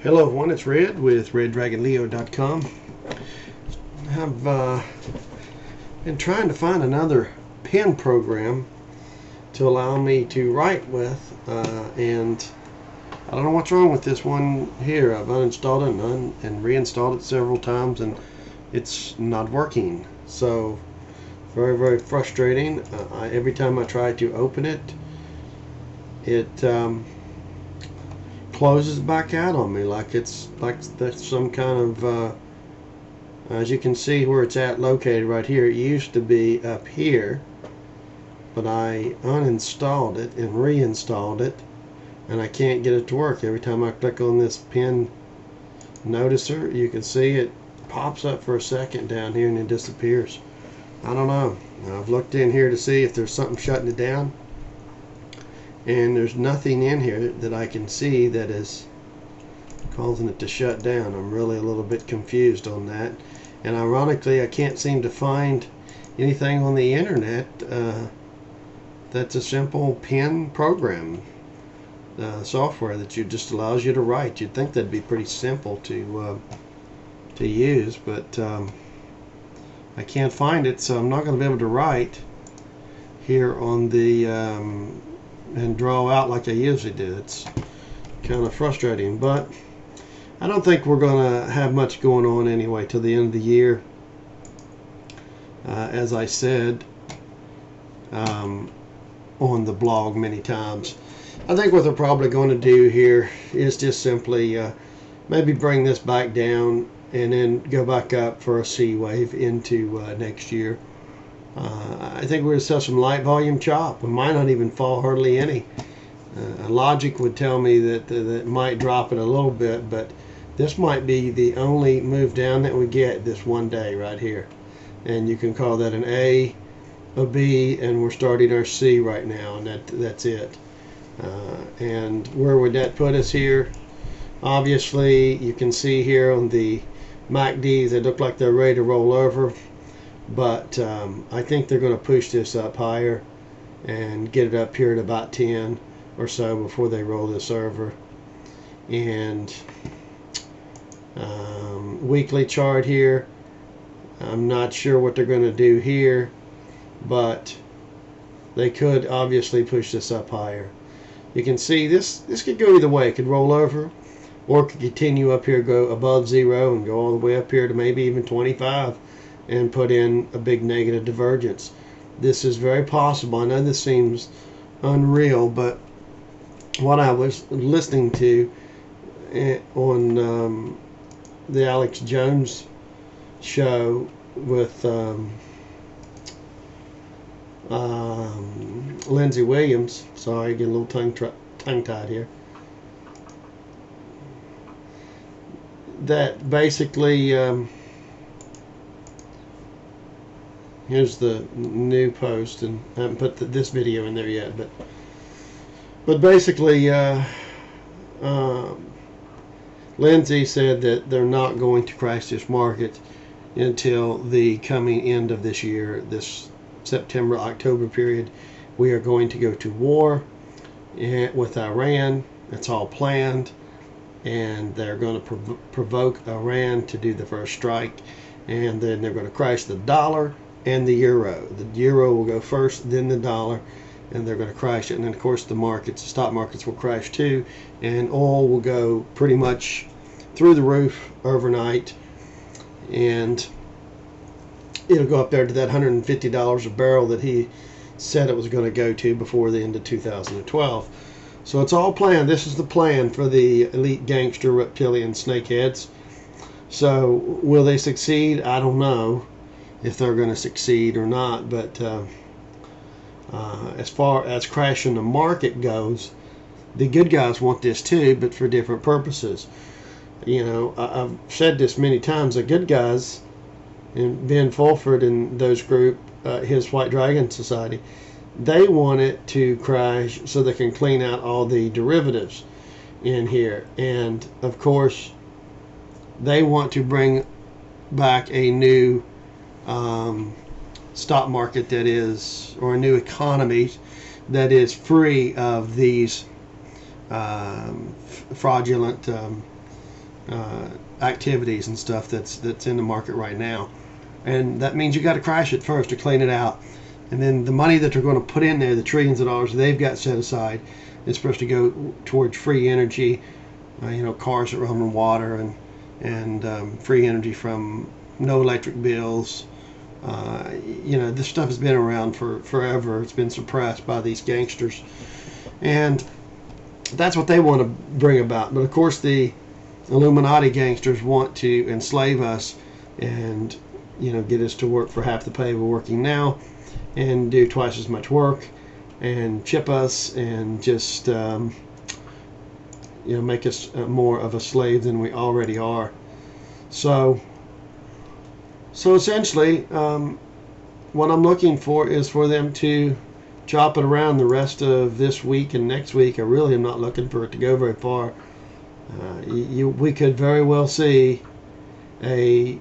Hello everyone, it's Red with RedDragonLeo.com. I've been trying to find another pen program to allow me to write with, and I don't know what's wrong with this one here. I've uninstalled it and reinstalled it several times, and it's not working. So very, very frustrating. Every time I try to open it, it closes back out on me like that's some kind of as you can see where it's located right here. It used to be up here, but I uninstalled it and reinstalled it, and I can't get it to work. Every time I click on this pen noticer, you can see it pops up for a second down here and it disappears. I don't know. I've looked in here to see if there's something shutting it down, and there's nothing in here that I can see that is causing it to shut down. I'm really a little bit confused on that, and ironically I can't seem to find anything on the internet that's a simple pen program software that just allows you to write. You'd think that'd be pretty simple to use, but I can't find it, so I'm not going to be able to write here on the and draw out like I usually do. It's kind of frustrating, but I don't think we're going to have much going on anyway till the end of the year. As I said on the blog many times, I think what they're probably going to do here is just simply maybe bring this back down and then go back up for a C wave into next year. I think we're going to sell some light volume chop. We might not even fall hardly any. Logic would tell me that it might drop it a little bit, but this might be the only move down that we get this one day right here. And you can call that an A, a B, and we're starting our C right now, and that's it. And where would that put us here? Obviously, you can see here on the MACDs, they look like they're ready to roll over. But I think they're going to push this up higher and get it up here at about 10 or so before they roll this over. And weekly chart here, I'm not sure what they're going to do here, but they could obviously push this up higher. You can see this could go either way. It could roll over, or it could continue up here, go above 0 and go all the way up here to maybe even 25 and put in a big negative divergence. This is very possible. I know this seems unreal, but what I was listening to on the Alex Jones show with Lindsey Williams, sorry, get a little tongue-tied here, that basically here's the new post, and I haven't put this video in there yet, but basically Lindsey said that they're not going to crash this market until the coming end of this year, this September-October period. We are going to go to war with Iran. It's all planned, and they're going to provoke Iran to do the first strike, and then they're going to crash the dollar and the euro. The euro will go first, then the dollar, and they're going to crash it. And then of course the stock markets will crash too, and oil will go pretty much through the roof overnight, and it'll go up there to that $150 a barrel that he said it was going to go to before the end of 2012. So it's all planned. This is the plan for the elite gangster reptilian snakeheads. So will they succeed? I don't know if they're going to succeed or not, but as far as crashing the market goes, the good guys want this too, but for different purposes. You know, I've said this many times, the good guys, and Ben Fulford and those group, his White Dragon Society, they want it to crash so they can clean out all the derivatives in here. And of course, they want to bring back a new stock market that is, or a new economy that is free of these fraudulent activities and stuff that's in the market right now. And that means you got to crash it first to clean it out. And then the money that they're going to put in there, the trillions of dollars they've got set aside, is supposed to go towards free energy, cars that run on water, and free energy from no electric bills. This stuff has been around for forever. It's been suppressed by these gangsters, and that's what they want to bring about. But of course, the Illuminati gangsters want to enslave us and get us to work for half the pay we're working now, and do twice as much work, and chip us, and just make us more of a slave than we already are. So essentially, what I'm looking for is for them to chop it around the rest of this week and next week. I really am not looking for it to go very far. We could very well see a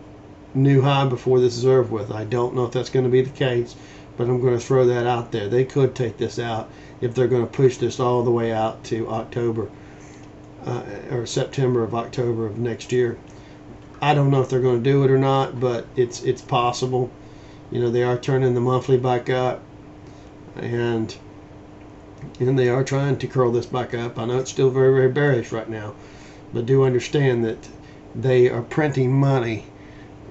new high before this is over with. I don't know if that's going to be the case, but I'm going to throw that out there. They could take this out if they're going to push this all the way out to October or September of October of next year. I don't know if they're going to do it or not, but it's possible. They are turning the monthly back up, and they are trying to curl this back up. I know it's still very, very bearish right now, but do understand that they are printing money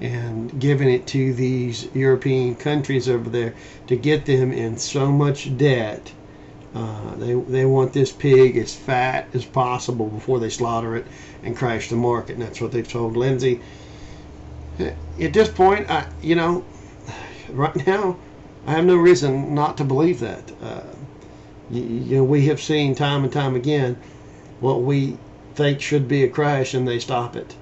and giving it to these European countries over there to get them in so much debt. They want this pig as fat as possible before they slaughter it and crash the market, and that's what they've told Lindsey. At this point, right now, I have no reason not to believe that. We have seen time and time again what we think should be a crash, and they stop it.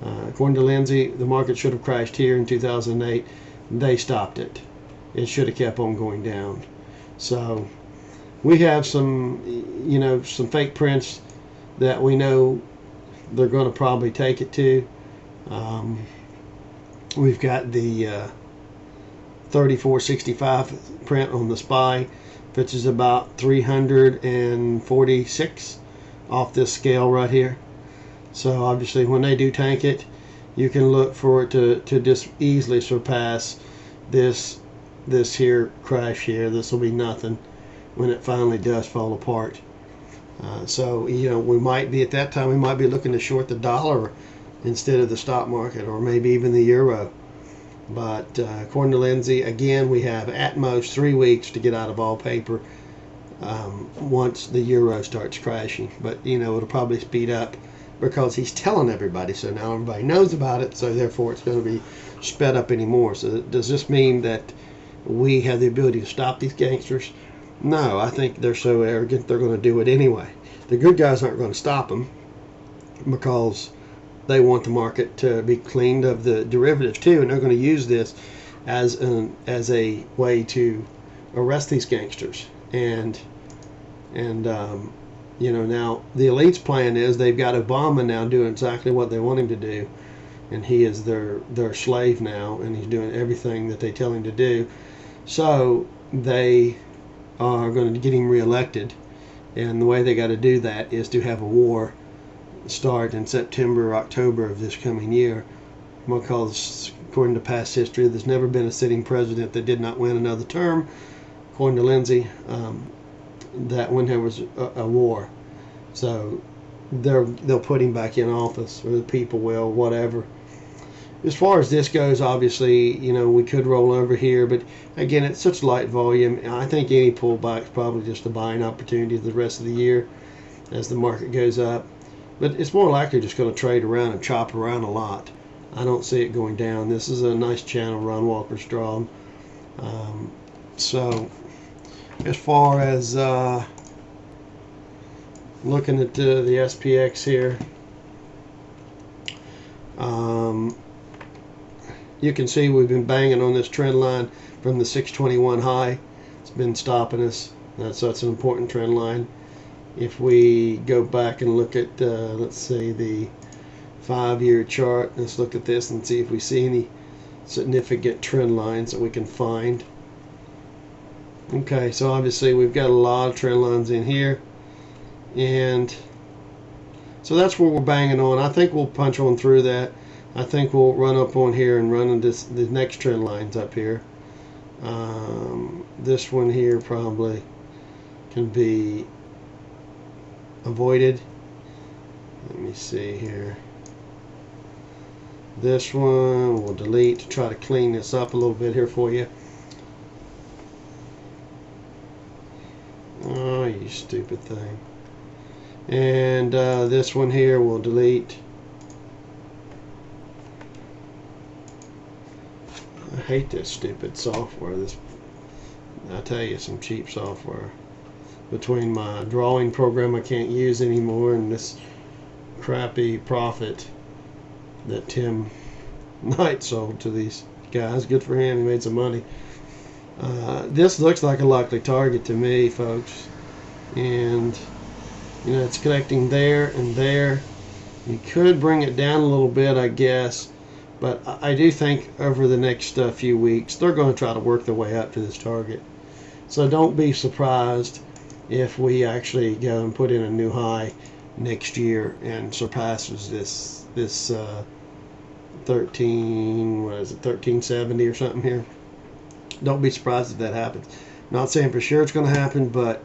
According to Lindsey, the market should have crashed here in 2008. They stopped it. It should have kept on going down. So we have some fake prints that we know they're going to probably take it to. We've got the 3465 print on the SPY, which is about 346 off this scale right here. So obviously when they do tank it, you can look for it to just easily surpass this here crash here. This will be nothing when it finally does fall apart. So we might be, at that time, we might be looking to short the dollar instead of the stock market, or maybe even the euro. But according to Lindsey, again, we have at most 3 weeks to get out of all paper once the euro starts crashing. But it'll probably speed up because he's telling everybody, so now everybody knows about it, so therefore it's going to be sped up anymore. So does this mean that we have the ability to stop these gangsters? No, I think they're so arrogant they're going to do it anyway. The good guys aren't going to stop them because they want the market to be cleaned of the derivatives too, and they're going to use this as a way to arrest these gangsters. And now the elite's plan is they've got Obama now doing exactly what they want him to do, and he is their slave now, and he's doing everything that they tell him to do. So they are going to get him reelected, and the way they got to do that is to have a war start in September or October of this coming year, because according to past history, there's never been a sitting president that did not win another term, according to Lindsey, that when there was a war. So they'll put him back in office, or the people will, whatever. As far as this goes, obviously, we could roll over here, but again, it's such light volume. I think any pullback is probably just a buying opportunity the rest of the year as the market goes up. But it's more likely just going to trade around and chop around a lot. I don't see it going down. This is a nice channel Ron Walker's drawn. So as far as looking at the SPX here, you can see we've been banging on this trend line from the 621 high. It's been stopping us. That's an important trend line. If we go back and look at, let's say, the 5-year chart, let's look at this and see if we see any significant trend lines that we can find. Okay, so obviously we've got a lot of trend lines in here, and So that's where we're banging on. I think we'll punch on through that. I think we'll run up on here and run into the next trend lines up here. This one here probably can be avoided. Let me see here. This one we'll delete to try to clean this up a little bit here for you. Oh, you stupid thing. And this one here we'll delete. I hate this stupid software. I tell you, some cheap software. Between my drawing program I can't use anymore and this crappy Prophet that Tim Knight sold to these guys. Good for him, he made some money. This looks like a likely target to me, folks. And you know, it's connecting there and there. You could bring it down a little bit, I guess, but I do think over the next few weeks they're going to try to work their way up to this target. So don't be surprised if we actually go and put in a new high next year and surpasses this 1370 or something here. Don't be surprised if that happens. Not saying for sure it's going to happen, but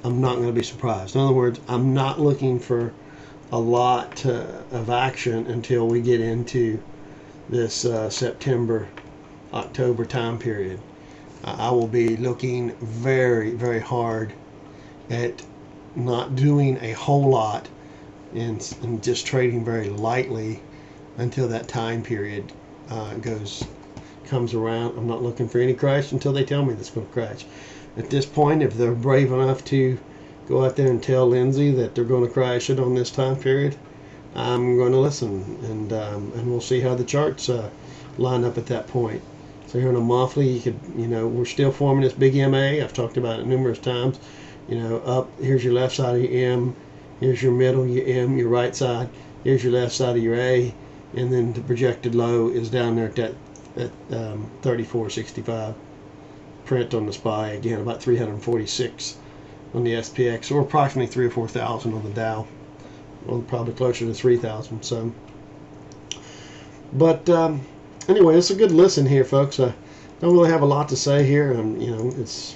I'm not going to be surprised. In other words, I'm not looking for a lot of action until we get into this September, October time period. I will be looking very, very hard at not doing a whole lot and just trading very lightly until that time period comes around. I'm not looking for any crash until they tell me it's going to crash. At this point, if they're brave enough to go out there and tell Lindsey that they're going to crash it on this time period, I'm going to listen, and we'll see how the charts line up at that point. So here on a monthly, you could, we're still forming this big MA. I've talked about it numerous times. Up, here's your left side of your M, here's your middle, your M, your right side, here's your left side of your A, and then the projected low is down there at 34.65. Print on the SPY, again, about 346 on the SPX, or approximately 3,000 or 4,000 on the Dow. Well, probably closer to 3,000. So, but anyway, it's a good listen here, folks. I don't really have a lot to say here. It's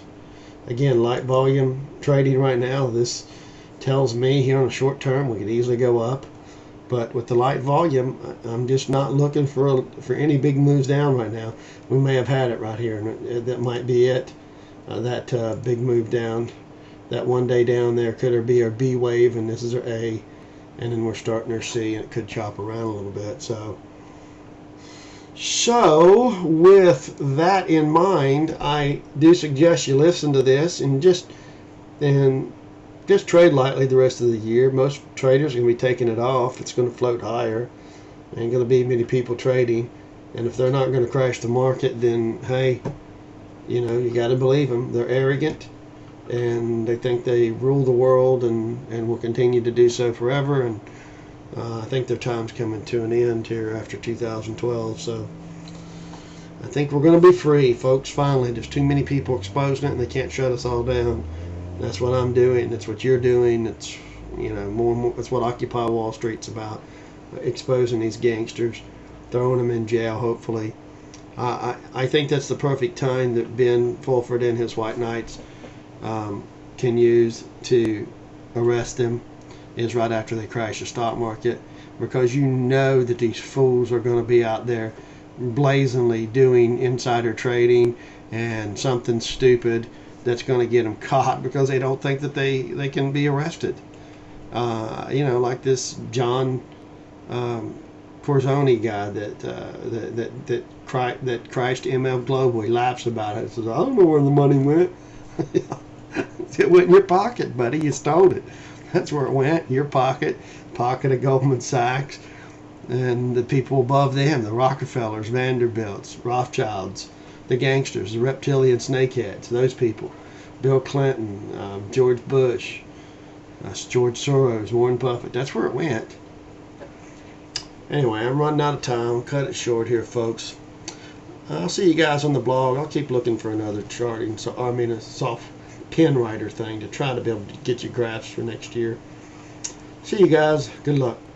again light volume trading right now. This tells me here on a short term we could easily go up, but with the light volume, I'm just not looking for any big moves down right now. We may have had it right here, and that might be it. That big move down, that one day down there, could be our B wave, and this is our A, and then we're starting our C, and it could chop around a little bit. So with that in mind, I do suggest you listen to this and just trade lightly the rest of the year. Most traders are going to be taking it off. It's going to float higher. There ain't going to be many people trading. And if they're not going to crash the market, then, hey, you got to believe them. They're arrogant, and they think they rule the world and will continue to do so forever. And I think their time's coming to an end here after 2012. So I think we're going to be free, folks, finally. There's too many people exposing it, and they can't shut us all down. That's what I'm doing. That's what you're doing. It's more and more. That's what Occupy Wall Street's about, exposing these gangsters, throwing them in jail. Hopefully, I think that's the perfect time that Ben Fulford and his White Knights can use to arrest them. Is right after they crash the stock market, because that these fools are going to be out there blazingly doing insider trading and something stupid that's going to get them caught because they don't think that they can be arrested. Like this John Corzoni guy that crashed ML Global. He laughs about it. He says, I don't know where the money went. It went in your pocket, buddy. You stole it. That's where it went. Your pocket of Goldman Sachs, and the people above them, the Rockefellers, Vanderbilts, Rothschilds, the gangsters, the reptilian snakeheads, those people. Bill Clinton, George Bush, George Soros, Warren Buffett. That's where it went. Anyway, I'm running out of time. I'll cut it short here, folks. I'll see you guys on the blog. I'll keep looking for another charting, a soft pen writer thing to try to be able to get you graphs for next year. See you guys. Good luck.